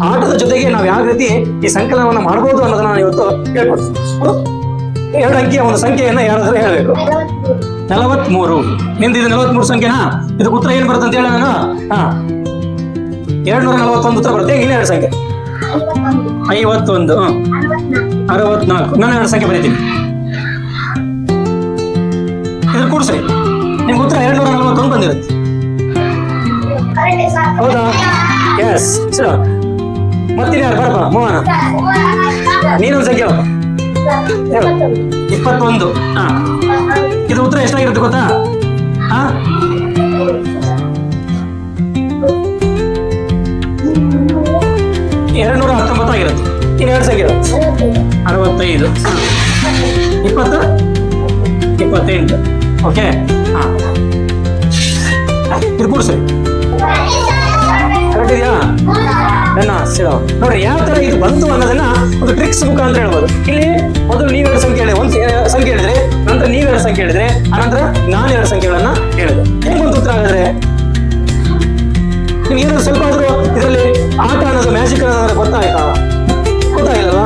ಆಟದ ಜೊತೆಗೆ ನಾವು ಯಾವ ರೀತಿ ಈ ಸಂಕಲನವನ್ನ ಮಾಡಬಹುದು ಅನ್ನೋದನ್ನ ನಾನು ಇವತ್ತು ಹೇಳ್ಕೊಡ್ತೀನಿ. 2 ಅಂಕಿಯ ಒಂದು ಸಂಖ್ಯೆಯನ್ನ ಯಾರಾದ್ರೂ ಹೇಳಬೇಕು. 43. ನಿಮ್ದು ಇದು 43 ಸಂಖ್ಯೆನಾ? ಇದಕ್ಕೆ ಉತ್ತರ ಏನ್ ಬರುತ್ತೆ ಅಂತ ಹೇಳ ನಾನು. 241 ಉತ್ತರ ಬರುತ್ತೆ. ಇನ್ನೇ 2 ಸಂಖ್ಯೆ 51, 64. ನಾನು 2 ಸಂಖ್ಯೆ ಬರೀತೀನಿ. ಇದ್ರ ಕೂಡಿಸ್ರಿ, ನಿಮ್ಗೆ ಉತ್ತರ 241 ಬಂದಿರುತ್ತೆ. ಹೌದಾ? ಎಸ್. ಮತ್ತಿನ ಯಾರು ಬರಪ್ಪ ಮೋಹನ, ನೀನೊಂದು ಸಂಖ್ಯೆ ಹೇಳು. 21. ಇದು ಉತ್ತರ ಎಷ್ಟಾಗಿರುತ್ತೆ ಗೊತ್ತಾ? 219 ಆಗಿರುತ್ತೆ. ಇನ್ನು 2 ಸಂಖ್ಯೆ 65, 20, 28. ಓಕೆ. ಇದು ಕೂಡಿಸ್ರಿ. ಕರೆಕ್ಟ್ ಇದೆಯಾ? ನೋಡ್ರಿ ಯಾವ ತರ ಇದು ಬಂತು ಅನ್ನೋದನ್ನ ಒಂದು ಟ್ರಿಕ್ಸ್ ಮುಖಾಂತರ ಹೇಳ್ಬೋದು. ಇಲ್ಲಿ ಮೊದಲು ನೀವು 2 ಸಂಖ್ಯೆ ಹೇಳಿದ್ರೆ, ಒಂದು ಸಂಖ್ಯೆ ಹೇಳಿದ್ರೆ, ನಂತರ ನೀವು 2 ಸಂಖ್ಯೆ ಹೇಳಿದ್ರೆ, ಆನಂತರ ನಾನು 2 ಸಂಖ್ಯೆಗಳನ್ನ ಹೇಳಿದೆ. ನಿಮ್ಗೊಂದು ಉತ್ತರ ಆಗಿದ್ರೆ ನಿಮ್ಗೆ ಏನಾದ್ರು ಸ್ವಲ್ಪ ಆದ್ರೂ ಇದರಲ್ಲಿ ಆಟ ಅನ್ನೋದು ಮ್ಯಾಜಿಕ್ ಅನ್ನೋದು ಗೊತ್ತಾಗಿಲ್ಲವಾ?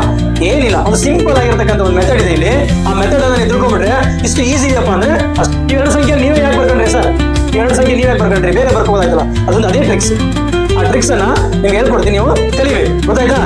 ಏನಿಲ್ಲ, ಒಂದು ಸಿಂಪಲ್ ಆಗಿರ್ತಕ್ಕಂಥ ಒಂದು ಮೆಥಡ್ ಇದೆ ಇಲ್ಲಿ. ಆ ಮೆಥಡ್ ಅನ್ನ ನೀವು ತಿಳ್ಕೊಂಡ್ಬಿಟ್ರೆ ಇಷ್ಟು ಈಸಿ ಇದೆಯಪ್ಪ ಅಂದ್ರೆ ಈ 2 ಸಂಖ್ಯೆ ನೀವೇ ಯಾಕೆ ಬರ್ಕೊಂಡ್ರಿ ಸರ್? 2 ಸಂಖ್ಯೆ ನೀವೇ ಬರ್ಕೊಂಡ್ರಿ, ಬೇರೆ ಬರ್ಕೋದಾಯ್ತಲ್ಲ. ಅದೊಂದು ಅದೇ ಟ್ರಿಕ್ಸ್. ಆ ಟ್ರಿಕ್ಸ್ ಅನ್ನ ನಿಮ್ಗೆ ಹೇಳ್ಕೊಡ್ತೀನಿ, ನೀವು ಕಲಿಬೇಕು. ಗೊತ್ತಾಯ್ತಾ?